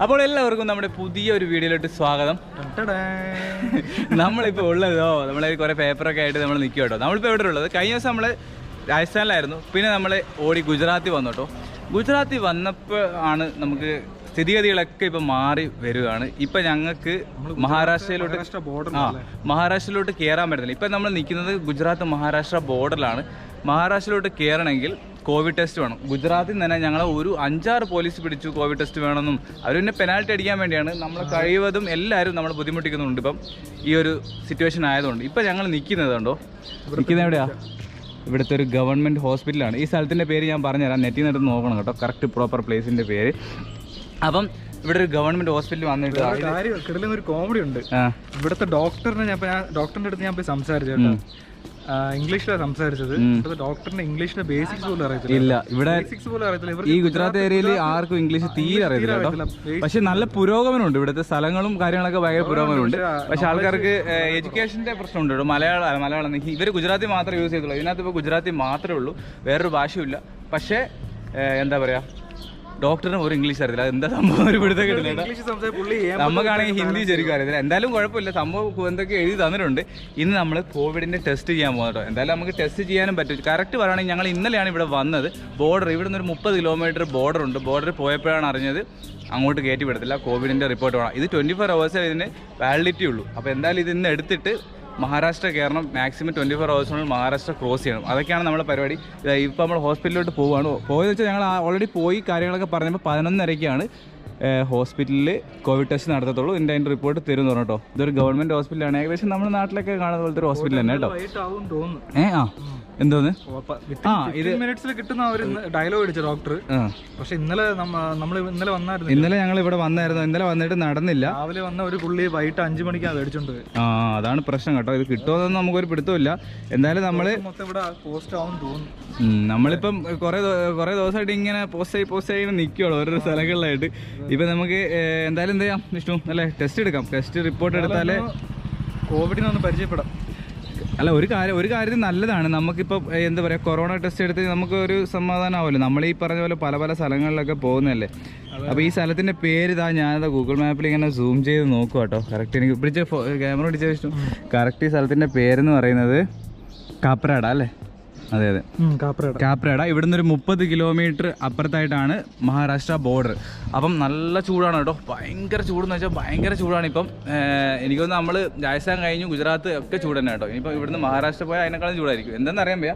അപ്പോൾ എല്ലാവർക്കും നമ്മുടെ പുതിയൊരു വീഡിയോയിലോട്ട് സ്വാഗതം. നമ്മളിപ്പോൾ ഉള്ളതോ നമ്മളെ കുറേ പേപ്പറൊക്കെ ആയിട്ട് നമ്മൾ നിൽക്കുക കേട്ടോ. നമ്മളിപ്പോൾ എവിടെ ഉള്ളത്? കഴിഞ്ഞ ദിവസം നമ്മൾ രാജസ്ഥാനിലായിരുന്നു. പിന്നെ നമ്മൾ ഓടി ഗുജറാത്തിൽ വന്നു കേട്ടോ. ഗുജറാത്തിൽ വന്നപ്പോൾ ആണ് നമുക്ക് സ്ഥിതിഗതികളൊക്കെ ഇപ്പം മാറി വരികയാണ്. ഇപ്പം ഞങ്ങൾക്ക് മഹാരാഷ്ട്രയിലോട്ട് കയറാൻ പറ്റുന്നില്ല. ഇപ്പം നമ്മൾ നിൽക്കുന്നത് ഗുജറാത്ത് മഹാരാഷ്ട്ര ബോർഡറിലാണ്. മഹാരാഷ്ട്രയിലോട്ട് കയറണമെങ്കിൽ കോവിഡ് ടെസ്റ്റ് വേണം. ഗുജറാത്തിൽ തന്നെ ഞങ്ങൾ ഒരു 5-6 പോലീസ് പിടിച്ചു കോവിഡ് ടെസ്റ്റ് വേണമെന്നും അവർ പിന്നെ പെനാൽറ്റി അടിക്കാൻ വേണ്ടിയാണ്. നമ്മൾ കഴിവതും എല്ലാവരും നമ്മൾ ബുദ്ധിമുട്ടിക്കുന്നുണ്ട് ഇപ്പം ഈ ഒരു സിറ്റുവേഷൻ ആയതുകൊണ്ട്. ഇപ്പം ഞങ്ങൾ നിൽക്കുന്നത് കണ്ടോ, നിൽക്കുന്നത് എവിടെയാണ്? ഇവിടുത്തെ ഒരു ഗവൺമെൻറ് ഹോസ്പിറ്റലാണ്. ഈ സ്ഥലത്തിൻ്റെ പേര് ഞാൻ പറഞ്ഞുതരാം, നെറ്റിൽ നിന്ന് എടുത്ത് നോക്കണം കേട്ടോ, കറക്റ്റ് പ്രോപ്പർ പ്ലേസിൻ്റെ പേര്. അപ്പം ഇവിടെ ഒരു ഗവൺമെന്റ് ഹോസ്പിറ്റൽ വന്നിട്ട് ഒരു കോമഡി ഉണ്ട്. ഇവിടുത്തെ ഡോക്ടറിന്റെ അടുത്ത് ഞാൻ പോയി സംസാരിച്ചു കേട്ടോ. ഇംഗ്ലീഷിലാണ് സംസാരിച്ചത്. ഡോക്ടറിന്റെ ഇംഗ്ലീഷിന്റെ ബേസിക്സ് പോലും അറിയത്തില്ല. ഇവിടെ ഈ ഗുജറാത്ത് ഏരിയയിൽ ആർക്കും ഇംഗ്ലീഷ് തീരെ അറിയത്തില്ല കേട്ടോ. പക്ഷെ നല്ല പുരോഗമനമുണ്ട്, ഇവിടുത്തെ സ്ഥലങ്ങളും കാര്യങ്ങളൊക്കെ ഭയങ്കര പുരോഗമനമുണ്ട്. പക്ഷെ ആൾക്കാർക്ക് എഡ്യൂക്കേഷന്റെ പ്രശ്നമുണ്ട് കേട്ടോ. മലയാളം ഇവർ ഗുജറാത്തി മാത്രമേ യൂസ് ചെയ്തുള്ളൂ. ഇതിനകത്ത് ഇപ്പോൾ ഗുജറാത്തി മാത്രമേ ഉള്ളൂ, വേറൊരു ഭാഷയില്ല. പക്ഷേ എന്താ പറയാ, ഡോക്ടറിന് ഒരു ഇംഗ്ലീഷ് അറിയില്ല. എന്താ സംഭവം ഒരു പിടുത്തം കിട്ടില്ല. നമുക്കാണെങ്കിൽ ഹിന്ദി ശരിക്കും അറിയത്തില്ല. എന്തായാലും കുഴപ്പമില്ല, സംഭവം എന്തൊക്കെ എഴുതി തന്നിട്ടുണ്ട്. ഇന്ന് നമ്മൾ കോവിഡിന്റെ ടെസ്റ്റ് ചെയ്യാൻ പോകുന്നത് കേട്ടോ. എന്തായാലും നമുക്ക് ടെസ്റ്റ് ചെയ്യാനും പറ്റും. കറക്റ്റ് പറയുകയാണെങ്കിൽ ഞങ്ങൾ ഇന്നലെയാണ് ഇവിടെ വന്നത്. ബോർഡർ ഇവിടെ നിന്ന് ഒരു 30 കിലോമീറ്റർ ബോർഡർ ഉണ്ട്. ബോർഡറിൽ പോയപ്പോഴാണ് അറിഞ്ഞത് അങ്ങോട്ട് കയറ്റി വിടത്തില്ല, കോവിഡിന്റെ റിപ്പോർട്ട് വേണം. ഇത് 24 hours ഇതിന് വാലിഡിറ്റി ഉള്ളൂ. അപ്പോൾ എന്തായാലും ഇത് ഇന്ന് എടുത്തിട്ട് മഹാരാഷ്ട്ര കയറണം. മാക്സിമം 24 hours മഹാരാഷ്ട്ര ക്രോസ് ചെയ്യണം. അതൊക്കെയാണ് നമ്മുടെ പരിപാടി. ഇപ്പോൾ നമ്മൾ ഹോസ്പിറ്റലിലോട്ട് പോവുകയാണ്. പോയെന്ന് വെച്ചാൽ ഞങ്ങൾ ഓൾറെഡി പോയി കാര്യങ്ങളൊക്കെ പറഞ്ഞപ്പോൾ 11:30 ഹോസ്പിറ്റലിൽ കോവിഡ് ടെസ്റ്റ് നടത്തത്തുള്ളൂ. അതിൻ്റെ റിപ്പോർട്ട് തരും എന്ന് പറഞ്ഞു കേട്ടോ. ഇതൊരു ഗവൺമെൻറ് ഹോസ്പിറ്റലാണ്. ഏകദേശം നമ്മുടെ നാട്ടിലൊക്കെ കാണുന്ന പോലത്തെ ഒരു ഹോസ്പിറ്റൽ തന്നെ കേട്ടോ. എന്തോന്ന് ഇത് മിനിറ്റ്സിൽ കിട്ടുന്ന ഡയലോഗ് അടിച്ച ഡോക്ടർ. പക്ഷെ ഇന്നലെ വന്നായിരുന്നു. ഇന്നലെ ഞങ്ങൾ ഇവിടെ വന്നായിരുന്നു. ഇന്നലെ വന്നിട്ട് നടന്നില്ല. രാവിലെ വന്ന ഒരു പുള്ളി വൈകിട്ട് 5 മണിക്കാണ് മേടിച്ചോണ്ട്. അതാണ് പ്രശ്നം കേട്ടോ. ഇത് കിട്ടുമോന്നൊന്നും നമുക്കൊരു പിടുത്തമില്ല. എന്തായാലും നമ്മള് ഇവിടെ പോസ്റ്റ് ആവും തോന്നുന്നു. നമ്മളിപ്പം കുറെ ദിവസമായിട്ട് ഇങ്ങനെ പോസ്റ്റ് ആയി നിൽക്കുകയുള്ളൂ ഓരോ സ്ഥലങ്ങളിലായിട്ട്. ഇപ്പൊ നമുക്ക് എന്തായാലും എന്ത് ചെയ്യാം വിഷ്ണു, അല്ലെ ടെസ്റ്റ് എടുക്കാം. ടെസ്റ്റ് റിപ്പോർട്ട് എടുത്താലേ കോവിഡിനൊന്ന് പരിചയപ്പെടാം. അല്ല, ഒരു കാര്യത്തിൽ നല്ലതാണ്. നമുക്കിപ്പോൾ എന്താ പറയുക, കൊറോണ ടെസ്റ്റ് എടുത്ത് നമുക്ക് ഒരു സമാധാനമാവുമല്ലോ. നമ്മൾ ഈ പറഞ്ഞ പോലെ പല സ്ഥലങ്ങളിലൊക്കെ പോകുന്നതല്ലേ. അപ്പോൾ ഈ സ്ഥലത്തിൻ്റെ പേര് ഞാനത് ഗൂഗിൾ മാപ്പിൽ ഇങ്ങനെ സൂം ചെയ്ത് നോക്കുക കേട്ടോ. കറക്റ്റ് എനിക്ക് പിടിച്ച ക്യാമറ പിടിച്ച ഇഷ്ടം. കറക്റ്റ് ഈ സ്ഥലത്തിൻ്റെ പേരെന്ന് പറയുന്നത് കാപ്രാഡ അല്ലേ? അതെ കാപ്രാഡ. ഇവിടുന്ന് ഒരു 30 കിലോമീറ്റർ അപ്പുറത്തായിട്ടാണ് മഹാരാഷ്ട്ര ബോർഡർ. അപ്പം നല്ല ചൂടാണ് കേട്ടോ. ഭയങ്കര ചൂടെന്ന് വെച്ചാൽ ഭയങ്കര ചൂടാണ്. ഇപ്പം എനിക്കൊന്ന് നമ്മൾ രാജസ്ഥാൻ കഴിഞ്ഞു, ഗുജറാത്ത് ഒക്കെ ചൂട് തന്നെ കേട്ടോ. ഇനിയിപ്പോൾ ഇവിടുന്ന് മഹാരാഷ്ട്ര പോയാൽ അതിനേക്കാളും ചൂടായിരിക്കും. എന്താണെന്ന് അറിയാൻ വയ്യ.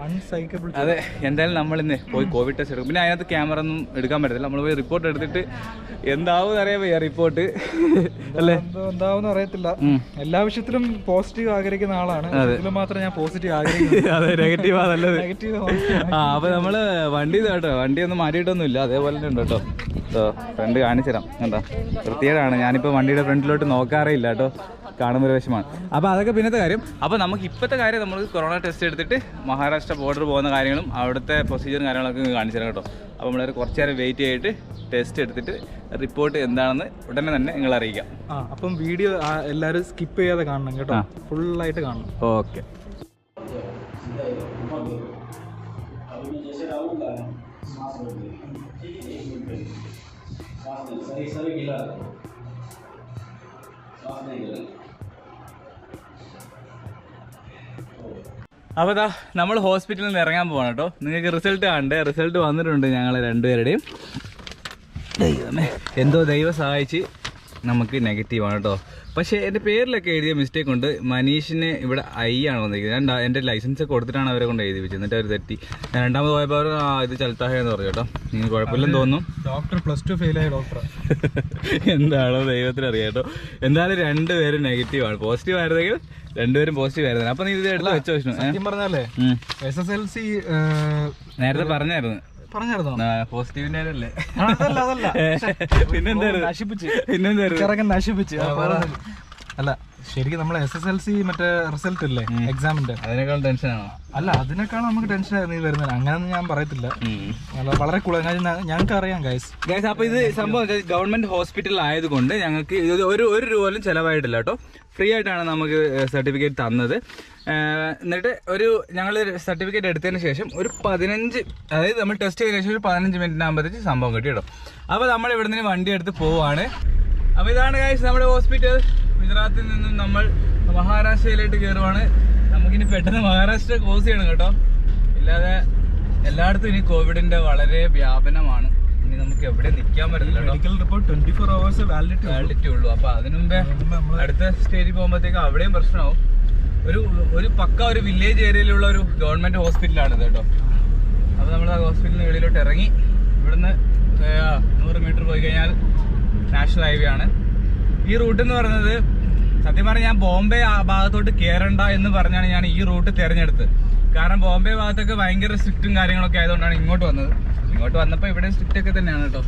അതെ, എന്തായാലും നമ്മളിന്ന് പോയി കോവിഡ് ടെസ്റ്റ് എടുക്കും. പിന്നെ അതിനകത്ത് ക്യാമറ ഒന്നും എടുക്കാൻ പറ്റത്തില്ല. നമ്മൾ പോയി റിപ്പോർട്ട് എടുത്തിട്ട് എന്താവും അറിയാൻ വയ്യ റിപ്പോർട്ട് അല്ലേ. എന്താവും അറിയത്തില്ല. എല്ലാ വിഷയത്തിലും പോസിറ്റീവ് ആഗ്രഹിക്കുന്ന ആളാണ്. മാത്രം ഞാൻ പോസിറ്റീവ് ആഗ്രഹിക്കുന്നു. അതെ, നെഗറ്റീവ് നല്ലത്. അപ്പൊ നമ്മള് വണ്ടി ഒന്നും മാറ്റിയിട്ടൊന്നും ഇല്ല, അതേപോലെ തന്നെ ഉണ്ട് കേട്ടോ. ഫ്രണ്ട് കാണിച്ചു തരാം കേട്ടോ. വൃത്തികേടാണ്. ഞാനിപ്പോൾ വണ്ടിയുടെ ഫ്രണ്ടിലോട്ട് നോക്കാറേ ഇല്ല കേട്ടോ, കാണുമ്പോൾ ഒരു വിഷമാണ്. അപ്പോൾ അതൊക്കെ പിന്നത്തെ കാര്യം. അപ്പോൾ നമുക്ക് ഇപ്പോഴത്തെ കാര്യം നമ്മൾ കൊറോണ ടെസ്റ്റ് എടുത്തിട്ട് മഹാരാഷ്ട്ര ബോർഡർ പോകുന്ന കാര്യങ്ങളും അവിടുത്തെ പ്രൊസീജിയറും കാര്യങ്ങളൊക്കെ കാണിച്ചു തരാം കേട്ടോ. അപ്പോൾ നമ്മളൊരു കുറച്ച് നേരം വെയിറ്റ് ചെയ്തിട്ട് ടെസ്റ്റ് എടുത്തിട്ട് റിപ്പോർട്ട് എന്താണെന്ന് ഉടനെ തന്നെ നിങ്ങൾ അറിയിക്കാം. അപ്പം വീഡിയോ എല്ലാവരും സ്കിപ്പ് ചെയ്യാതെ കാണണം കേട്ടോ, ഫുള്ളായിട്ട് കാണണം. ഓക്കെ. അപ്പോൾ നമ്മൾ ഹോസ്പിറ്റലിൽ നിന്ന് ഇറങ്ങാൻ പോവാണ് കേട്ടോ. നിങ്ങൾക്ക് റിസൾട്ട് കാണണ്ടേ? റിസൾട്ട് വന്നിട്ടുണ്ട് ഞങ്ങൾ രണ്ടുപേരുടെയും. എന്തോ ദൈവം സഹായിച്ച് നമുക്ക് നെഗറ്റീവാണ് കേട്ടോ. പക്ഷേ എൻ്റെ പേരിലൊക്കെ എഴുതിയ മിസ്റ്റേക്ക് ഉണ്ട്. മനീഷിന് ഇവിടെ ഐ ആണ് വന്നിരിക്കുന്നത്. ഞാൻ എൻ്റെ ലൈസൻസ് കൊടുത്തിട്ടാണ് അവരെ കൊണ്ട് എഴുതി വെച്ചത്. എന്നിട്ട് അവർ തെറ്റി. ഞാൻ രണ്ടാമത് പോയപ്പോൾ അവർ ഇത് ചലത്താഹെന്ന് പറഞ്ഞു കേട്ടോ. നിങ്ങൾ കുഴപ്പമില്ലെന്ന് തോന്നുന്നു. ഡോക്ടർ +2 ഫെയിലായ ഡോക്ടർ എന്താണോ ദൈവത്തിന് അറിയാം കേട്ടോ. എന്തായാലും രണ്ടുപേരും നെഗറ്റീവാണ്. പോസിറ്റീവ് ആയിരുന്നെങ്കിൽ രണ്ടുപേരും പോസിറ്റീവ് ആയിരുന്നു. അപ്പം നീ ഇത് എടുത്ത് വെച്ചോ വിഷ്ണു. സത്യം പറഞ്ഞാലേ SSLC നേരത്തെ പറഞ്ഞായിരുന്നു. പോസിറ്റീവിന്റെ നശിപ്പിച്ച് അല്ല, ശരിക്കും നമ്മളെ SSLC മറ്റേ റിസൾട്ട് ഇല്ലേ, എക്സാമിന്റെ, അതിനേക്കാൾ ടെൻഷനാണോ? അല്ല, അതിനേക്കാൾ നമുക്ക് ടെൻഷൻ ആയിരുന്നു ഈ വരുന്നത്. അങ്ങനെയൊന്നും ഞാൻ പറയത്തില്ല. വളരെ ഞങ്ങൾക്ക് അറിയാം ഗൈസ്. അപ്പൊ ഇത് സംഭവം ഗവൺമെന്റ് ഹോസ്പിറ്റൽ ആയതുകൊണ്ട് ഞങ്ങൾക്ക് ഒരു രൂപ പോലും ചെലവായിട്ടില്ല കേട്ടോ. ഫ്രീ ആയിട്ടാണ് നമുക്ക് സർട്ടിഫിക്കറ്റ് തന്നത്. എന്നിട്ട് ഞങ്ങൾ സർട്ടിഫിക്കറ്റ് എടുത്തതിന് ശേഷം ഒരു 15, അതായത് നമ്മൾ ടെസ്റ്റ് ചെയ്തതിനു ശേഷം ഒരു 15 മിനിറ്റിനാകുമ്പോഴത്തേക്ക് സംഭവം കിട്ടി കേട്ടോ. അപ്പോൾ നമ്മൾ ഇവിടെ നിന്ന് വണ്ടി എടുത്ത് പോവാണ്. അപ്പൊ ഇതാണ് ഗൈസ് നമ്മുടെ ഹോസ്പിറ്റൽ. ഗുജറാത്തിൽ നിന്നും നമ്മൾ മഹാരാഷ്ട്രയിലേക്ക് കയറുവാണ്. നമുക്കിനി പെട്ടെന്ന് മഹാരാഷ്ട്ര ക്രോസ് ചെയ്യണം കേട്ടോ, ഇല്ലാതെ എല്ലായിടത്തും ഇനി കോവിഡിന്റെ വളരെ വ്യാപനമാണ്. ഇനി നമുക്ക് എവിടെ നിൽക്കാൻ പറ്റില്ല. മെഡിക്കൽ റിപ്പോർട്ട് 24 hours വാലിഡിറ്റി ഉള്ളൂ. അപ്പൊ അതിനു മുമ്പേ അടുത്ത സ്റ്റേജിൽ പോകുമ്പോഴത്തേക്ക് അവിടെയും പ്രശ്നമാവും. ഒരു പക്ക ഒരു വില്ലേജ് ഏരിയയിലുള്ള ഒരു ഗവൺമെന്റ് ഹോസ്പിറ്റലാണ് കേട്ടോ. അപ്പൊ നമ്മൾ ആ ഹോസ്പിറ്റലിന് വെളിയിലോട്ട് ഇറങ്ങി ഇവിടുന്ന് 100 മീറ്റർ പോയി കഴിഞ്ഞാൽ നാഷണൽ ഹൈവേ ആണ്. ഈ റൂട്ട് എന്ന് പറയുന്നത് സത്യം പറഞ്ഞാൽ ഞാൻ ബോംബെ ആ ഭാഗത്തോട്ട് കയറണ്ട എന്ന് പറഞ്ഞാണ് ഞാൻ ഈ റൂട്ട് തിരഞ്ഞെടുത്തത്. കാരണം ബോംബെ ഭാഗത്തൊക്കെ ഭയങ്കര സ്ട്രിക്റ്റും കാര്യങ്ങളൊക്കെ ആയതുകൊണ്ടാണ് ഇങ്ങോട്ട് വന്നത്. ഇങ്ങോട്ട് വന്നപ്പോൾ ഇവിടെ സ്ട്രിക്റ്റ് ഒക്കെ തന്നെയാണ് കേട്ടോ.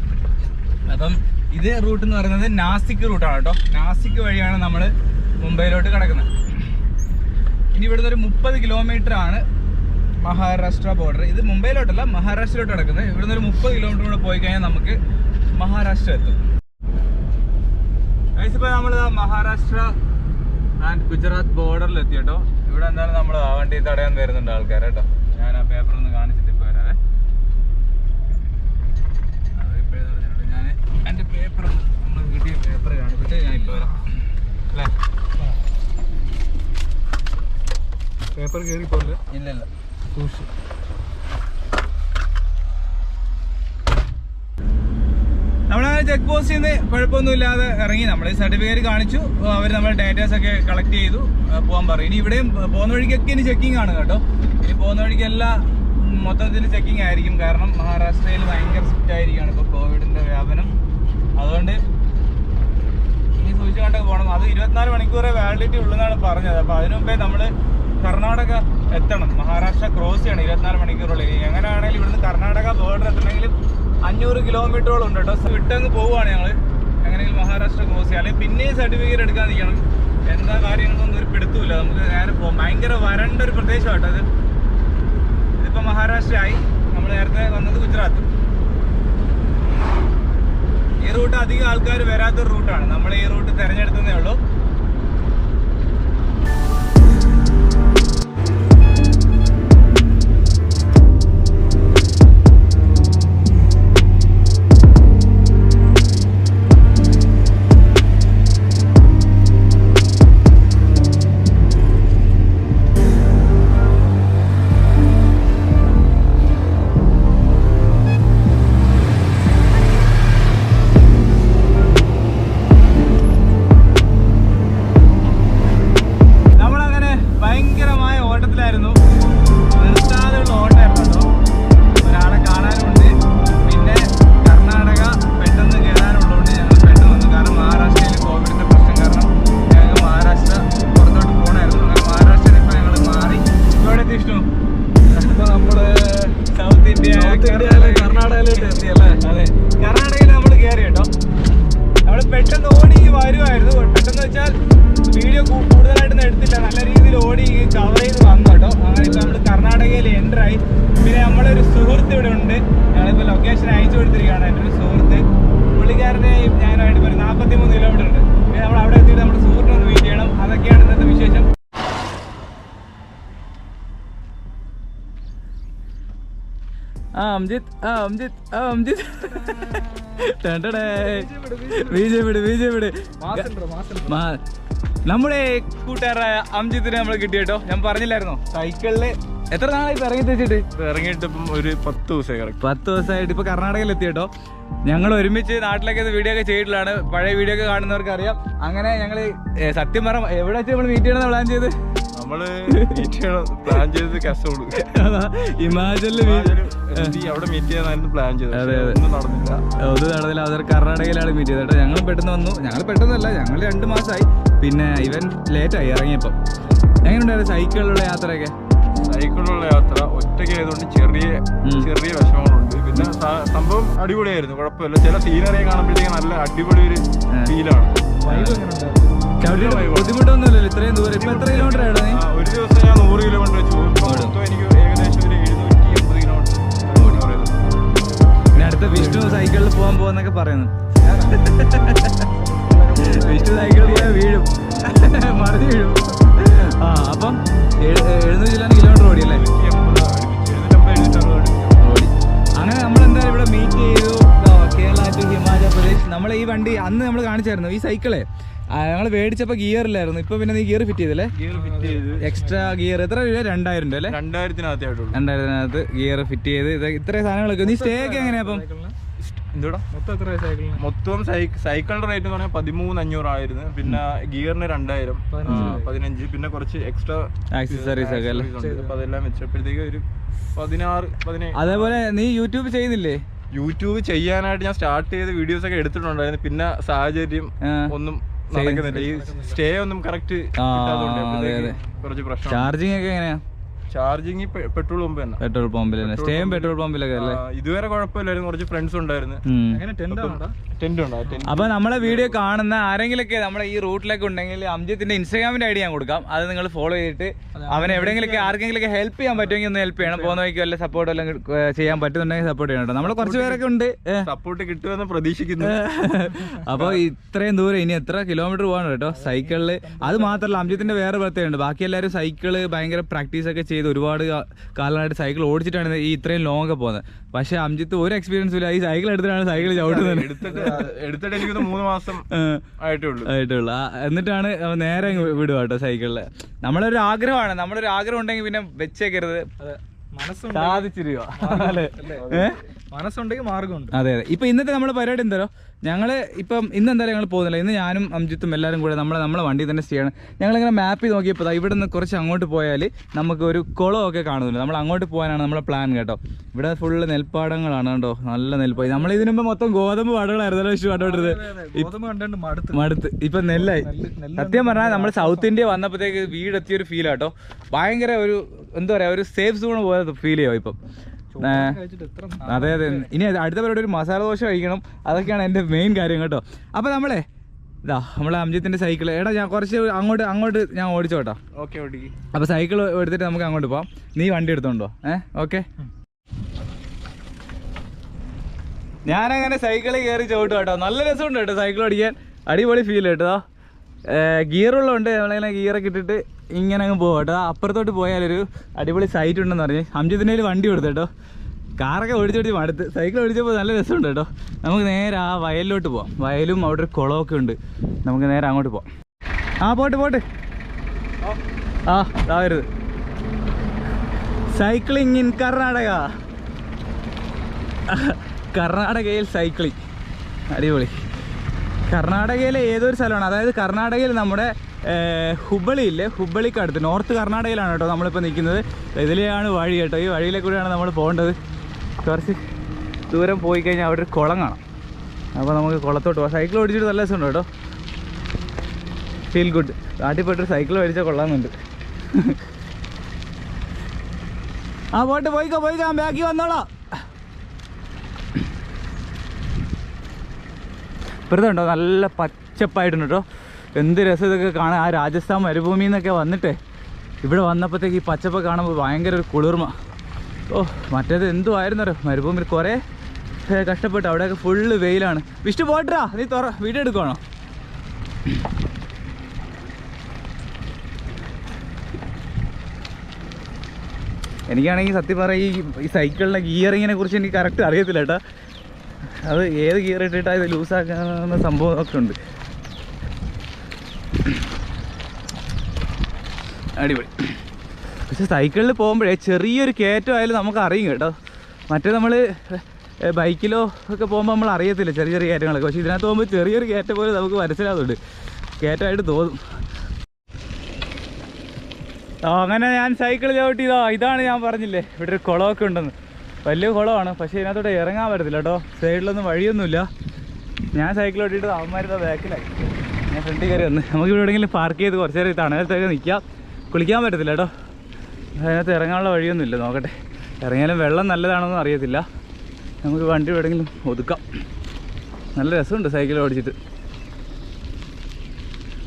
അപ്പം ഇത് റൂട്ട് എന്ന് പറയുന്നത് നാസിക് റൂട്ടാണ് കേട്ടോ. നാസിക് വഴിയാണ് നമ്മൾ മുംബൈയിലോട്ട് കിടക്കുന്നത്. ഇനി ഇവിടുന്ന് ഒരു 30 കിലോമീറ്റർ ആണ് മഹാരാഷ്ട്ര ബോർഡർ. ഇത് മുംബൈയിലോട്ടല്ല, മഹാരാഷ്ട്രയിലോട്ട് കിടക്കുന്നത്. ഇവിടുന്ന് ഒരു 30 കിലോമീറ്റർ കൂടെ പോയി കഴിഞ്ഞാൽ നമുക്ക് മഹാരാഷ്ട്ര എത്തും. ഇപ്പോൾ നമ്മൾ മഹാരാഷ്ട്ര ആൻഡ് ഗുജറാത്ത് ബോർഡറിൽ എത്തി കേട്ടോ. ഇവിടെ എന്തായാലും നമ്മൾ ആ വണ്ടി തടയാൻ വരുന്നുണ്ട് ആൾക്കാർ കേട്ടോ. ഞാൻ ആ പേപ്പർ ഒന്ന് കാണിച്ചിട്ട് ഇപ്പോൾ വരാവേ. ഞാൻ എൻ്റെ പേപ്പർ നമ്മൾ കിട്ടിയ പേപ്പർ കാണിച്ചിട്ട് ഞാൻ ഇപ്പോൾ വരാം അല്ലേ. പേപ്പർ കയറിപ്പോലെ ഇല്ല സൂക്ഷിച്ചു. നമ്മളങ്ങനെ ചെക്ക് പോസ്റ്റിൽ നിന്ന് കുഴപ്പമൊന്നുമില്ലാതെ ഇറങ്ങി. നമ്മൾ സർട്ടിഫിക്കറ്റ് കാണിച്ചു, അവർ നമ്മൾ ഡേറ്റാസ് ഒക്കെ കളക്ട് ചെയ്തു, പോകാൻ പറയും. ഇനി ഇവിടെയും പോകുന്ന വഴിക്കൊക്കെ ഇനി ചെക്കിംഗ് ആണ് കേട്ടോ. ഇനി പോകുന്ന വഴിക്കെല്ലാം മൊത്തത്തിൽ ചെക്കിംഗ് ആയിരിക്കും. കാരണം മഹാരാഷ്ട്രയിൽ ഭയങ്കര സ്ട്രിക്റ്റ് ആയിരിക്കുകയാണ് ഇപ്പോൾ കോവിഡിൻ്റെ വ്യാപനം. അതുകൊണ്ട് ഇനി സൂക്ഷിച്ചു കണ്ടൊക്കെ പോകണം. അത് 24 മണിക്കൂറേ വാലിഡിറ്റി ഉള്ളതെന്നാണ് പറഞ്ഞത്. അപ്പോൾ അതിനു മുമ്പേ നമ്മൾ കർണാടക എത്തണം. മഹാരാഷ്ട്ര ക്രോസ് ചെയ്യണം 24 മണിക്കൂറുള്ളിൽ. എങ്ങനെയാണെങ്കിലും ഇവിടുന്ന് കർണാടക ബോർഡർ എത്തണമെങ്കിലും 500 കിലോമീറ്ററോളം ഉണ്ട് കേട്ടോ. വിട്ടങ്ങ് പോവുകയാണ് ഞങ്ങൾ. എങ്ങനെയെങ്കിലും മഹാരാഷ്ട്ര ക്രോസ് ചെയ്യാം. അല്ലെങ്കിൽ പിന്നെയും സർട്ടിഫിക്കറ്റ് എടുക്കാൻ നിൽക്കണം. എന്താ കാര്യങ്ങളൊന്നും ഒരു പിടുത്തമില്ല. നമുക്ക് നേരെ പോകും. ഭയങ്കര വരണ്ട ഒരു പ്രദേശമാട്ടോ ഇത്. ഇതിപ്പോൾ മഹാരാഷ്ട്ര ആയി. നമ്മൾ നേരത്തെ വന്നത് ഗുജറാത്ത്. ഈ റൂട്ട് അധികം ആൾക്കാർ വരാത്തൊരു റൂട്ടാണ്. നമ്മൾ ഈ റൂട്ട് തിരഞ്ഞെടുത്തതേ ഉള്ളൂ. നമ്മുടെ കൂട്ടുകാരായ അംജിത്തിനെ നമ്മൾ കിട്ടി കേട്ടോ. ഞാൻ പറഞ്ഞില്ലായിരുന്നോ സൈക്കിളില് എത്ര നാളായി ഇറങ്ങിയിട്ട് ഇപ്പം ഒരു 10 ദിവസമായി. 10 ദിവസമായിട്ട് ഇപ്പൊ കർണാടകയിൽ എത്തി കേട്ടോ. ഞങ്ങൾ ഒരുമിച്ച് നാട്ടിലൊക്കെ വീഡിയോ ഒക്കെ ചെയ്തിട്ടുള്ളതാണ്. പഴയ വീഡിയോ ഒക്കെ കാണുന്നവർക്ക് അറിയാം. അങ്ങനെ ഞങ്ങള് സത്യം പറ എവിടെ വെച്ച് നമ്മൾ മീറ്റ് ചെയ്യണമെന്ന് പ്ലാൻ ചെയ്ത് അവിടെ മീറ്റ് ചെയ്യാനായിരുന്നു പ്ലാൻ ചെയ്തത്. അതെ അതെ, ഒന്നും നടന്നില്ല. അവർ കർണാടകയിലാണ് മീറ്റ് ചെയ്തത് കേട്ടോ. ഞങ്ങൾ പെട്ടെന്ന് വന്നു. ഞങ്ങൾ പെട്ടെന്നല്ല, ഞങ്ങൾ 2 മാസമായി. പിന്നെ ഇവൻ ലേറ്റായി ഇറങ്ങിയപ്പം. എങ്ങനെയുണ്ടായിരുന്നു സൈക്കിളിലുള്ള യാത്രയൊക്കെ? സൈക്കിളിലുള്ള യാത്ര ഒറ്റയ്ക്ക് ആയതുകൊണ്ട് ചെറിയ വിഷമങ്ങളുണ്ട്. പിന്നെ സംഭവം അടിപൊളിയായിരുന്നു, കുഴപ്പമില്ല. ചില സീനറി കാണുമ്പോഴത്തേക്ക് നല്ല അടിപൊളി ഒരു ഫീലാണ്. ബുദ്ധിമുട്ടൊന്നുമില്ലല്ലോ ഇത്രയും ദൂരം. ഇപ്പൊ എത്ര കിലോമീറ്റർ ആയിരുന്നു? ഒരു ദിവസം ഞാൻ 100 കിലോമീറ്റർ വെച്ചു. മൊത്തം എനിക്ക് ഏകദേശം ഒരു 780 കിലോമീറ്റർ. പിന്നെ അടുത്ത വിഷ്ണു സൈക്കിളിൽ പോകാൻ പോകുന്നൊക്കെ പറയുന്നു. വിഷ്ണു സൈക്കിളിൽ പോയാൽ വീഴും, മറിഞ്ഞു വീഴും. അപ്പം 700 കിലോമീറ്റർ ഓടിയല്ലേ? ഓടി. അങ്ങനെ നമ്മളെന്തായാലും ഇവിടെ മീറ്റ് ചെയ്തു. കേരള ടു ഹിമാചൽ പ്രദേശ്. നമ്മൾ ഈ വണ്ടി അന്ന് നമ്മൾ കാണിച്ചായിരുന്നു ഈ സൈക്കിളെ ഞങ്ങൾ മേടിച്ചപ്പോൾ ഗിയറില്ലായിരുന്നു. ഇപ്പൊ പിന്നെ നീ ഗിയർ ഫിറ്റ് ചെയ്തല്ലേ? എക്സ്ട്രാ ഗിയർ എത്ര രൂപ? 2000 രൂപ അല്ലേ? 2000 ഗിയർ ഫിറ്റ് ചെയ്ത് ഇത്രയും സാധനങ്ങളൊക്കെ. നീ സ്റ്റേ ഒക്കെ എങ്ങനെയാ അപ്പം? മൊത്തം സൈക്കിളിന്റെ റേറ്റ് എന്ന് പറഞ്ഞാൽ 13,500 ആയിരുന്നു. പിന്നെ ഗിയറിന് 2000, 15, പിന്നെ കുറച്ച് എക്സ്ട്രാ ആക്സസറീസ് ഒക്കെ അല്ലേ? അപ്പൊ അതെല്ലാം വെച്ചപ്പോഴത്തേക്ക് ഒരു 16, 17. അതേപോലെ നീ യൂട്യൂബ് ചെയ്യുന്നില്ലേ? യൂട്യൂബ് ചെയ്യാനായിട്ട് ഞാൻ സ്റ്റാർട്ട് ചെയ്ത വീഡിയോസ് ഒക്കെ എടുത്തിട്ടുണ്ടായിരുന്നു. പിന്നെ സാഹചര്യം ഒന്നും നടക്കുന്നില്ല. ഈ സ്റ്റേ ഒന്നും കറക്റ്റ് കുറച്ച് പ്രശ്നം. ചാർജിങ് ഒക്കെ എങ്ങനെയാ? ചാർജിങ് പെട്രോൾ പമ്പ് തന്നെ. പെട്രോൾ പമ്പിൽ തന്നെ സ്റ്റേയും പെട്രോൾ പമ്പിലൊക്കെ അല്ലേ? ഇതുവരെ കുഴപ്പമില്ലായിരുന്നു. കുറച്ച് ഫ്രണ്ട്സ് ഉണ്ടായിരുന്നു. ടെന്റ് ഉണ്ടോ? അപ്പൊ നമ്മളെ വീഡിയോ കാണുന്ന ആരെങ്കിലൊക്കെ നമ്മളെ ഈ റൂട്ടിലൊക്കെ ഉണ്ടെങ്കിൽ അംജിത്തിന്റെ ഇൻസ്റ്റാഗ്രാമിന്റെ ഐഡി ഞാൻ കൊടുക്കാം. അത് നിങ്ങൾ ഫോളോ ചെയ്തിട്ട് അവൻ എവിടെയെങ്കിലൊക്കെ ആർക്കെങ്കിലൊക്കെ ഹെൽപ്പ് ചെയ്യാൻ പറ്റുമെങ്കിൽ ഒന്ന് ഹെൽപ്പ് ചെയ്യണം. പോകുന്ന വഴിക്ക് വല്ല സപ്പോർട്ട് എല്ലാം ചെയ്യാൻ പറ്റുന്നുണ്ടെങ്കിൽ സപ്പോർട്ട് ചെയ്യണം കേട്ടോ. നമ്മൾ കുറച്ച് പേരൊക്കെ ഉണ്ട്, സപ്പോർട്ട് കിട്ടുമെന്ന് പ്രതീക്ഷിക്കുന്നു. അപ്പോൾ ഇത്രയും ദൂരം ഇനി എത്ര കിലോമീറ്റർ പോകാൻ കേട്ടോ സൈക്കിളിൽ. അത് മാത്രമല്ല അംജിത്തിന്റെ വേറെ പ്രത്യേകതയുണ്ട്. ബാക്കി എല്ലാവരും സൈക്കിള് ഭയങ്കര പ്രാക്ടീസ് ഒക്കെ ചെയ്ത് ഒരുപാട് കാലമായിട്ട് സൈക്കിൾ ഓടിച്ചിട്ടാണ് ഈ ഇത്രയും ലോങ് ഒക്കെ പോകുന്നത്. പക്ഷെ അംജിത്ത് ഒരു എക്സ്പീരിയൻസും ഇല്ല. ഈ സൈക്കിൾ എടുത്തിട്ടാണ് സൈക്കിൾ ചവിട്ടുന്നത്. എടുത്തിട്ട് എനിക്ക് 3 മാസം ആയിട്ടുള്ളൂ. എന്നിട്ടാണ് നേരെ വിടുക കേട്ടോ സൈക്കിളില്. നമ്മളൊരു ആഗ്രഹമാണ്. നമ്മളൊരു ആഗ്രഹം ഉണ്ടെങ്കിൽ പിന്നെ വെച്ചേക്കരുത്, സാധിച്ചിരിക്കുക. മനസ്സുണ്ടെങ്കിൽ മാർഗമുണ്ട്. അതെ അതെ. ഇപ്പൊ ഇന്നത്തെ നമ്മുടെ പരിപാടി എന്തായാലും ഞങ്ങള് ഇപ്പം ഇന്ന് എന്തായാലും ഞങ്ങൾ പോകുന്നില്ല. ഇന്ന് ഞാനും അംജിത്തും എല്ലാവരും കൂടെ നമ്മളെ വണ്ടി തന്നെ ചെയ്യണം. ഞങ്ങളിങ്ങനെ മാപ്പിൽ നോക്കിയപ്പോൾ ഇവിടെ നിന്ന് കുറച്ച് അങ്ങോട്ട് പോയാൽ നമുക്ക് ഒരു കുളമൊക്കെ കാണുന്നുണ്ട്. നമ്മൾ അങ്ങോട്ട് പോകാനാണ് നമ്മളെ പ്ലാൻ കേട്ടോ. ഇവിടെ ഫുള്ള് നെൽപ്പാടങ്ങളാണ് കേട്ടോ, നല്ല നെൽപ്പാടം. നമ്മൾ ഇതിനു മുമ്പ് മൊത്തം ഗോതമ്പ് പാടങ്ങളായിരുന്നല്ലോ വിഷു കണ്ടോണ്ടിരുന്നത്. മടുത്ത് ഇപ്പൊ നെല്ലായി. സത്യം പറഞ്ഞാൽ നമ്മൾ സൗത്ത് ഇന്ത്യ വന്നപ്പോഴത്തേക്ക് വീടെത്തിയൊരു ഫീൽ ആട്ടോ. ഭയങ്കര ഒരു എന്താ പറയാ, ഒരു സേഫ് സോൺ പോലെ ഫീൽ ചെയ്യാം ഇപ്പം. അതെ അതെ. ഇനി അടുത്ത പരിപാടി ഒരു മസാല ദോശ കഴിക്കണം. അതൊക്കെയാണ് എൻ്റെ മെയിൻ കാര്യം കേട്ടോ. അപ്പോൾ നമ്മളെ നമ്മളെ അംജിത്തിന്റെ സൈക്കിൾ എടാ ഞാൻ കുറച്ച് അങ്ങോട്ട് ഞാൻ ഓടിച്ചോട്ടോ. ഓക്കെ. അപ്പോൾ സൈക്കിൾ എടുത്തിട്ട് നമുക്ക് അങ്ങോട്ട് പോവാം. നീ വണ്ടി എടുത്തോണ്ടോ? ഓക്കെ. ഞാനങ്ങനെ സൈക്കിളിൽ കയറി ചവിട്ടും കേട്ടോ. നല്ല രസമുണ്ട് കേട്ടോ സൈക്കിൾ ഓടിക്കാൻ. അടിപൊളി ഫീൽ കേട്ടോ. ഗിയറുള്ളതുകൊണ്ട് നമ്മളിങ്ങനെ ഗിയറൊക്കെ ഇട്ടിട്ട് ഇങ്ങനെ അങ്ങ് പോകാം കേട്ടോ. അപ്പുറത്തോട്ട് പോയാലൊരു അടിപൊളി സൈറ്റ് ഉണ്ടെന്ന് പറഞ്ഞ് അംജിത്തിൻ്റെ കയ്യിൽ വണ്ടി കൊടുത്തു കേട്ടോ. കാറൊക്കെ ഓടിച്ചോടിച്ച് മടുത്ത്. സൈക്കിൾ ഓടിച്ചപ്പോൾ നല്ല രസമുണ്ട് കേട്ടോ. നമുക്ക് നേരെ ആ വയലിലോട്ട് പോവാം. വയലും അവിടെ ഒരു കുളമൊക്കെ ഉണ്ട്. നമുക്ക് നേരെ അങ്ങോട്ട് പോവാം. പോട്ട് വരുത്. സൈക്ലിംഗ് ഇൻ കർണാടകയിൽ സൈക്ലിംഗ് അടിപൊളി. കർണാടകയിലെ ഏതൊരു സ്ഥലമാണ്, അതായത് കർണാടകയിൽ നമ്മുടെ ഹുബ്ബളി ഇല്ലേ, ഹുബ്ബളിക്ക് അടുത്ത് നോർത്ത് കർണാടകയിലാണ് കേട്ടോ നമ്മളിപ്പോൾ നിൽക്കുന്നത്. ഇതിലെയാണ് വഴി കേട്ടോ. ഈ വഴിയിലെ കൂടെയാണ് നമ്മൾ പോകേണ്ടത്. കുറച്ച് ദൂരം പോയി കഴിഞ്ഞാൽ അവിടെ ഒരു കുളം കാണാം. അപ്പോൾ നമുക്ക് കുളത്തോട്ട് പോകാം. സൈക്കിൾ ഓടിച്ചിട്ട് നല്ല രസമുണ്ട് കേട്ടോ. Feel good. നാട്ടിൽപ്പെട്ടൊരു സൈക്കിൾ മേടിച്ചാൽ കൊള്ളാമെന്നുണ്ട്. പോയിക്കോ ബാക്കി വന്നോളാം. വെറുതെ ഉണ്ടോ, നല്ല പച്ചപ്പായിട്ടുണ്ട് കേട്ടോ. എന്ത് രസം ഇതൊക്കെ കാണാൻ. ആ രാജസ്ഥാൻ മരുഭൂമിയിൽ നിന്നൊക്കെ വന്നിട്ട് ഇവിടെ വന്നപ്പോഴത്തേക്ക് ഈ പച്ചപ്പ് കാണുമ്പോൾ ഭയങ്കര ഒരു കുളിർമ. മറ്റേത് എന്തുമായിരുന്നോ മരുഭൂമിയിൽ കുറേ കഷ്ടപ്പെട്ടു. അവിടെയൊക്കെ ഫുള്ള് വെയിലാണ്. വിഷ്ണു പോട്ടാ, നീ വീഡിയോ എടുക്കുവാണോ? എനിക്കാണെങ്കിൽ സത്യം പറയാം ഈ സൈക്കിളിൻ്റെ ഗിയറിങ്ങിനെ കുറിച്ച് എനിക്ക് കറക്റ്റ് അറിയത്തില്ല കേട്ടോ. അത് ഏത് ഗിയർ ഇട്ടിട്ടാ ഇത് ലൂസാക്കാവുന്ന സംഭവമൊക്കെ ഉണ്ട്. അടിപൊളി. പക്ഷെ സൈക്കിളിൽ പോകുമ്പോഴേ ചെറിയൊരു കയറ്റമായാലും നമുക്ക് അറിയും കേട്ടോ. മറ്റേ നമ്മൾ ബൈക്കിലോ ഒക്കെ പോകുമ്പോൾ നമ്മൾ അറിയത്തില്ല ചെറിയ കയറ്റങ്ങളൊക്കെ. പക്ഷേ ഇതിനകത്ത് പോകുമ്പോൾ ചെറിയൊരു കയറ്റം പോലെ നമുക്ക് മനസ്സിലാവുന്നുണ്ട്, കയറ്റമായിട്ട് തോന്നും. അങ്ങനെ ഞാൻ സൈക്കിൾ ചവിട്ടിയതോ. ഇതാണ് ഞാൻ പറഞ്ഞില്ലേ ഇവിടെ ഒരു കുളമൊക്കെ ഉണ്ടെന്ന്. വലിയ കുളമാണ്, പക്ഷേ ഇതിനകത്തോട്ട് ഇറങ്ങാൻ പറ്റത്തില്ല കേട്ടോ. സൈഡിലൊന്നും വഴിയൊന്നുമില്ല. ഞാൻ സൈക്കിൾ ഓടിയിട്ട് അവന്മാരുടെ ബാക്കിലായി. ഞാൻ ഫ്രണ്ടിൽ കയറി വന്ന് നമുക്ക് ഇവിടെ എവിടെയെങ്കിലും പാർക്ക് ചെയ്ത് കുറച്ച് നേരം തണലത്തൊക്കെ നിൽക്കാം. കുളിക്കാൻ പറ്റത്തില്ല കേട്ടോ. അതിനകത്ത് ഇറങ്ങാനുള്ള വഴിയൊന്നുമില്ല. നോക്കട്ടെ, ഇറങ്ങിയാലും വെള്ളം നല്ലതാണോന്നും അറിയത്തില്ല. നമുക്ക് വണ്ടി എവിടെയെങ്കിലും ഒതുക്കാം. നല്ല രസമുണ്ട് സൈക്കിൾ ഓടിച്ചിട്ട്.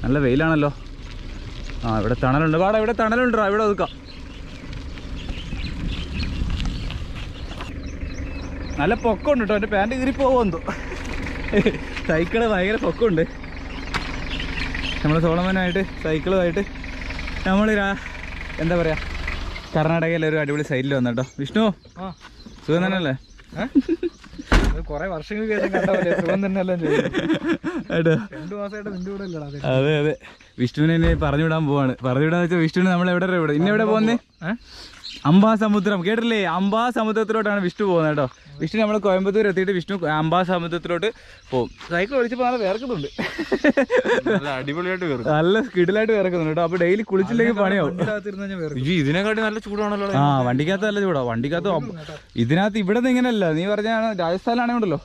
നല്ല വെയിലാണല്ലോ. ഇവിടെ തണലുണ്ട്. ഇവിടെ തണലുണ്ടോ? ഇവിടെ ഒതുക്കാം. നല്ല പൊക്കമുണ്ട് കേട്ടോ. എൻ്റെ പാൻറ്റ് കീറി പോകുമെന്തോ. സൈക്കിള് ഭയങ്കര പൊക്കമുണ്ട്. നമ്മൾ സോളമനായിട്ട് സൈക്കിളുമായിട്ട് നമ്മൾ എന്താ പറയുക കർണാടകയിലെ ഒരു അടിപൊളി സൈഡിൽ വന്നു കേട്ടോ. വിഷ്ണു സുഖം തന്നെയല്ലേ? കൊറേ വർഷങ്ങൾക്ക് ശേഷം കണ്ടല്ലേ സുഖം തന്നെ എല്ലാം ചെയ്യും. 2 മാസമായിട്ട് നിന്റെ കൂടെ അല്ലടാ. അതെ അതെ, വിഷ്ണുവിനെ പറഞ്ഞു വിടാൻ പോവാണ്. പറഞ്ഞു വിടാന്ന് വെച്ചാൽ വിഷ്ണുവിന് നമ്മൾ എവിടെ ഇന്നെവിടെ പോകുന്നേ? അംബാസമുദ്രം കേട്ടില്ലേ? അംബാസമുദ്രത്തിലോട്ടാണ് വിഷ്ണു പോകുന്നത് കേട്ടോ. വിഷ്ണു നമ്മൾ കോയമ്പത്തൂർ എത്തിയിട്ട് വിഷ്ണു അംബാസമുദ്രത്തിലോട്ട് പോകും. സൈക്കിൾ ഓടിച്ചപ്പോൾ നല്ല വിറക്കുന്നുണ്ട്, അടിപൊളിയായിട്ട് നല്ല സ്കിഡിലായിട്ട് വിറക്കുന്നുണ്ട് കേട്ടോ. അപ്പോൾ ഡെയിലി കുളിച്ചില്ലെങ്കിൽ പണിയാവും. ഇതിനെക്കാട്ടി നല്ല ചൂടാണല്ലോ. ആ വണ്ടിക്കകത്ത് നല്ല ചൂടാ. വണ്ടിക്കകത്ത് ഇതിനകത്ത് ഇവിടെ നിന്ന് ഇങ്ങനെയല്ല, നീ പറഞ്ഞാണ് രാജസ്ഥാനിലാണെങ്കിലോ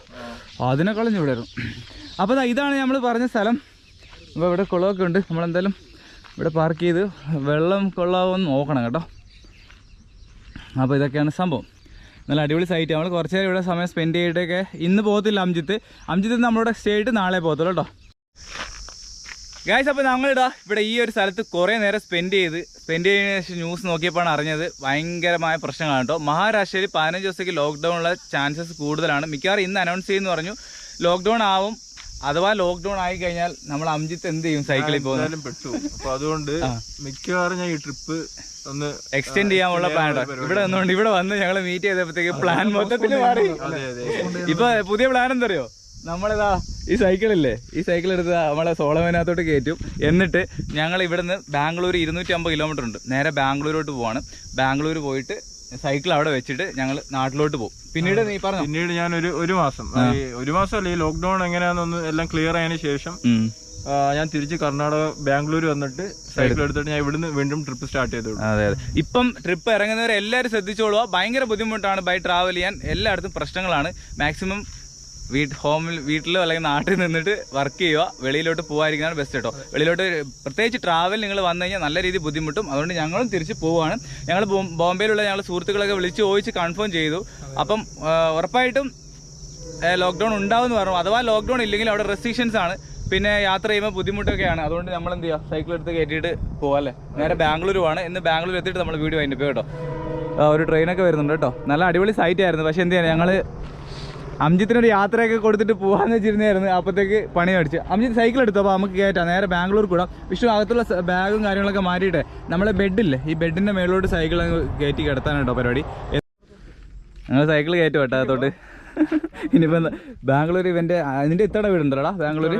അതിനേക്കാളും ചൂടായിരുന്നു. അപ്പോൾ ഇതാണ് നമ്മൾ പറഞ്ഞ സ്ഥലം. അപ്പോൾ ഇവിടെ കുളമൊക്കെ ഉണ്ട്. നമ്മളെന്തായാലും ഇവിടെ പാർക്ക് ചെയ്ത് വെള്ളം കൊള്ളാവോന്ന് നോക്കണം കേട്ടോ. അപ്പോൾ ഇതൊക്കെയാണ് സംഭവം. നല്ല അടിപൊളി സൈറ്റ്. നമ്മൾ കുറച്ച് നേരം ഇവിടെ സമയം സ്പെൻഡ് ചെയ്തിട്ടൊക്കെ ഇന്ന് പോകത്തില്ല. അംജിത്ത് നമ്മളിവിടെ സ്റ്റേ ചെയ്തിട്ട് നാളെ പോകത്തുള്ളൂ കേട്ടോ ഗായ്സ്. അപ്പോൾ ഞങ്ങളിടാ ഇവിടെ ഈ ഒരു സ്ഥലത്ത് കുറേ നേരം സ്പെൻഡ് ചെയ്തതിന് ശേഷം ന്യൂസ് നോക്കിയപ്പോഴാണ് അറിഞ്ഞത് ഭയങ്കരമായ പ്രശ്നങ്ങളാണ് കേട്ടോ. മഹാരാഷ്ട്രയിൽ 15 ദിവസത്തേക്ക് ലോക്ക്ഡൗൺ ഉള്ള ചാൻസസ് കൂടുതലാണ്. മിക്കവാറും ഇന്ന് അനൗൺസ് ചെയ്യുമെന്ന് പറഞ്ഞു. ലോക്ക്ഡൗൺ ആവും. അഥവാ ലോക്ക്ഡൗൺ ആയി കഴിഞ്ഞാൽ നമ്മൾ അംജിത്ത് എന്ത് ചെയ്യും? സൈക്കിളിൽ പോകുന്നതായാലും പെട്ടു. അപ്പൊ അതുകൊണ്ട് മിക്കവാറും ഞാൻ ഈ ട്രിപ്പ് ഒന്ന് എക്സ്റ്റെൻഡ് ചെയ്യാനുള്ള പ്ലാൻ ഉണ്ടോ? ഇവിടെ വന്ന് ഞങ്ങൾ മീറ്റ് ചെയ്തപ്പോഴത്തേക്ക് പ്ലാൻ മൊത്തത്തിൽ മാറി. ഇപ്പൊ പുതിയ പ്ലാൻ എന്തറിയോ? നമ്മളിതാ ഈ സൈക്കിളില്ലേ, ഈ സൈക്കിൾ എടുത്ത് നമ്മളെ സോളമേനകത്തോട്ട് കയറ്റും. എന്നിട്ട് ഞങ്ങൾ ഇവിടുന്ന് ബാംഗ്ലൂർ 250 കിലോമീറ്റർ ഉണ്ട്. നേരെ ബാംഗ്ലൂരോട്ട് പോവാണ്. ബാംഗ്ലൂർ പോയിട്ട് സൈക്കിൾ അവിടെ വെച്ചിട്ട് ഞങ്ങൾ നാട്ടിലോട്ട് പോകും. പിന്നീട് നീ പറഞ്ഞു, പിന്നീട് ഞാൻ ഒരു മാസം അല്ല, ഈ ലോക്ക്ഡൌൺ എങ്ങനെയാണെന്നൊന്ന് എല്ലാം ക്ലിയർ ആയതിനു ശേഷം ഞാൻ തിരിച്ച് കർണാടക ബാംഗ്ലൂർ വന്നിട്ട് സൈക്കിൾ എടുത്തിട്ട് ഞാൻ ഇവിടുന്ന് വീണ്ടും ട്രിപ്പ് സ്റ്റാർട്ട് ചെയ്തു. അതെ അതെ. ഇപ്പം ട്രിപ്പ് ഇറങ്ങുന്നവരെ എല്ലാവരും ശ്രദ്ധിച്ചോളുക. ഭയങ്കര ബുദ്ധിമുട്ടാണ് ബൈ ട്രാവൽ ചെയ്യാൻ. എല്ലായിടത്തും പ്രശ്നങ്ങളാണ്. മാക്സിമം വീട്ടിലോ അല്ലെങ്കിൽ നാട്ടിൽ നിന്നിട്ട് വർക്ക് ചെയ്യുക. വെളിയിലോട്ട് പോകാതിരിക്കുന്നതാണ് ബെസ്റ്റ് കേട്ടോ. വെളിയിലോട്ട് പ്രത്യേകിച്ച് ട്രാവൽ നിങ്ങൾ വന്നു കഴിഞ്ഞാൽ നല്ല രീതിയിൽ ബുദ്ധിമുട്ടും. അതുകൊണ്ട് ഞങ്ങളും തിരിച്ച് പോവുകയാണ്. ഞങ്ങൾ ബോംബെയിലുള്ള ഞങ്ങൾ സുഹൃത്തുക്കളൊക്കെ വിളിച്ച് ചോദിച്ച് കൺഫേം ചെയ്തു. അപ്പം ഉറപ്പായിട്ടും ലോക്ക്ഡൗൺ ഉണ്ടാവും എന്ന് പറഞ്ഞു. അഥവാ ലോക്ക്ഡൗൺ ഇല്ലെങ്കിൽ അവിടെ റെസ്ട്രിക്ഷൻസ് ആണ്. പിന്നെ യാത്ര ചെയ്യുമ്പോൾ ബുദ്ധിമുട്ടൊക്കെയാണ്. അതുകൊണ്ട് നമ്മൾ എന്ത് ചെയ്യുക, സൈക്കിൾ എടുത്ത് കയറ്റിയിട്ട് പോകാമല്ലേ. നേരെ ബാംഗ്ലൂർ പോവാണ്. ഇന്ന് ബാംഗ്ലൂർ എത്തിയിട്ട് നമ്മൾ വീഡിയോ അതിൻ്റെ പോയി കേട്ടോ. ഒരു ട്രെയിനൊക്കെ വരുന്നുണ്ട് കേട്ടോ. നല്ല അടിപൊളി സൈറ്റ് ആയിരുന്നു. പക്ഷേ എന്ത് ചെയ്യാൻ, ഞങ്ങൾ അംജിത്തിനൊരു യാത്രയൊക്കെ കൊടുത്തിട്ട് പോകാമെന്ന് വെച്ചിരുന്നായിരുന്നു. അപ്പോഴത്തേക്ക് പണി അടിച്ച് അംജിത്ത് സൈക്കിൾ എടുത്തു. അപ്പോൾ നമുക്ക് കയറ്റാം, നേരെ ബാംഗ്ലൂർ കൂടാം. വിഷ്ണു അകത്തുള്ള ബാഗും കാര്യങ്ങളൊക്കെ മാറ്റിയിട്ട് നമ്മളെ ബെഡില്ലേ, ഈ ബെഡിൻ്റെ മേളിലോട്ട് സൈക്കിൾ കയറ്റി കിടത്താനാട്ടോ പരിപാടി. ഞങ്ങൾ സൈക്കിൾ കയറ്റും കേട്ടോ അകത്തോട്ട്. ഇനിയിപ്പോൾ ബാംഗ്ലൂർ ഇവൻ്റെ അതിൻ്റെ ഇത്തട വീടുണ്ടല്ലോടാ, ബാംഗ്ലൂർ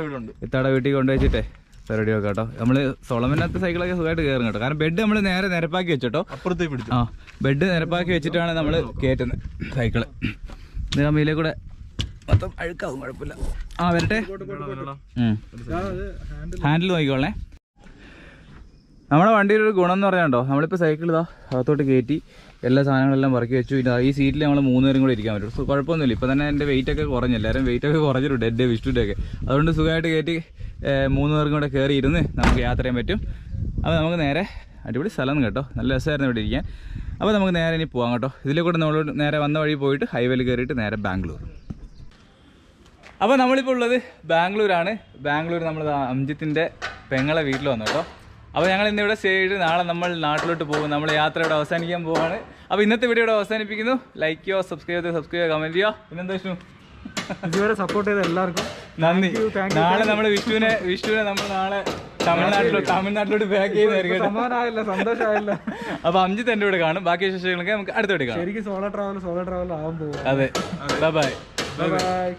ഇത്തട വീട്ടിൽ കൊണ്ടുവച്ചിട്ടേ പരിപാടി ഒക്കെ കേട്ടോ. നമ്മൾ സോളമനകത്ത് സൈക്കിളൊക്കെ സുഖമായിട്ട് കയറും കേട്ടോ. കാരണം ബെഡ് നമ്മൾ നേരെ നിരപ്പാക്കി വെച്ചോട്ടോ. അപ്പുറത്തേക്ക് പിടിച്ചു. ആ ബെഡ് നിരപ്പാക്കി വെച്ചിട്ടാണ് നമ്മൾ കയറ്റുന്നത് സൈക്കിള്. മീലെ കൂടെ മൊത്തം അഴുക്കാവും, കുഴപ്പമില്ല. ആ വരട്ടെ, ഹാൻഡിൽ നോക്കിക്കോളേ. നമ്മുടെ വണ്ടിയിലൊരു ഗുണം എന്ന് പറയാണ്ടോ, നമ്മളിപ്പോൾ സൈക്കിൾ ഇതാ അകത്തോട്ട് കയറ്റി എല്ലാ സാധനങ്ങളെല്ലാം പറക്കി വെച്ചു. ഈ സീറ്റിൽ നമ്മൾ 3 പേരും കൂടെ ഇരിക്കാൻ പറ്റും. കുഴപ്പമൊന്നുമില്ല. ഇപ്പോൾ തന്നെ എൻ്റെ വെയിറ്റൊക്കെ കുറഞ്ഞു, എല്ലാവരും വെയിറ്റൊക്കെ കുറഞ്ഞിട്ടുണ്ട്, എൻ്റെ വിഷ്ണുവിൻ്റെയൊക്കെ. അതുകൊണ്ട് സുഖമായിട്ട് കയറ്റി 3 പേർക്കും കൂടെ കയറി ഇരുന്ന് നമുക്ക് യാത്ര ചെയ്യാൻ പറ്റും. അപ്പോൾ നമുക്ക് നേരെ അടിപൊളി സ്ഥലം കേട്ടോ, നല്ല രസമായിരുന്നു ഇവിടെ ഇരിക്കാൻ. അപ്പോൾ നമുക്ക് നേരെ ഇനി പോകാം കേട്ടോ. ഇതിലെ കൂടെ നമ്മൾ നേരെ വന്ന വഴി പോയിട്ട് ഹൈവേയിൽ കയറിയിട്ട് നേരെ ബാംഗ്ലൂർ. അപ്പോൾ നമ്മളിപ്പോൾ ഉള്ളത് ബാംഗ്ലൂരാണ്. ബാംഗ്ലൂർ നമ്മൾ അംജിത്തിൻ്റെ പെങ്ങളെ വീട്ടിൽ വന്നു കേട്ടോ. അപ്പോൾ ഞങ്ങൾ ഇന്നിവിടെ സ്റ്റേ ചെയ്ത് നാളെ നമ്മൾ നാട്ടിലോട്ട് പോകും. നമ്മൾ യാത്ര ഇവിടെ അവസാനിക്കാൻ പോവാണ്. അപ്പോൾ ഇന്നത്തെ വീഡിയോ ഇവിടെ അവസാനിപ്പിക്കുന്നു. ലൈക്ക് ചെയ്യുക, സബ്സ്ക്രൈബ് കമൻറ്റ് ചെയ്യുക. പിന്നെന്താ വിഷ്ണു, ഇതുവരെ സപ്പോർട്ട് ചെയ്ത എല്ലാവർക്കും നന്ദി. നാളെ നമ്മൾ വിഷ്ണുവിനെ നമ്മൾ നാളെ തമിഴ്നാട്ടിലോട്ട് ബാക്ക് ചെയ്യുന്നതായിരിക്കും. സമാധാനമായില്ല, സന്തോഷമായില്ല. അപ്പോൾ അംജിത്ത് എൻ്റെ കൂടെ കാണും. ബാക്കി വിശേഷങ്ങളൊക്കെ നമുക്ക് അടുത്ത വീഡിയോ കാണാം. ശരിക്കും സോളോ ട്രാവൽ ആവാൻ പോകും. അതെ, ബൈ ബൈ.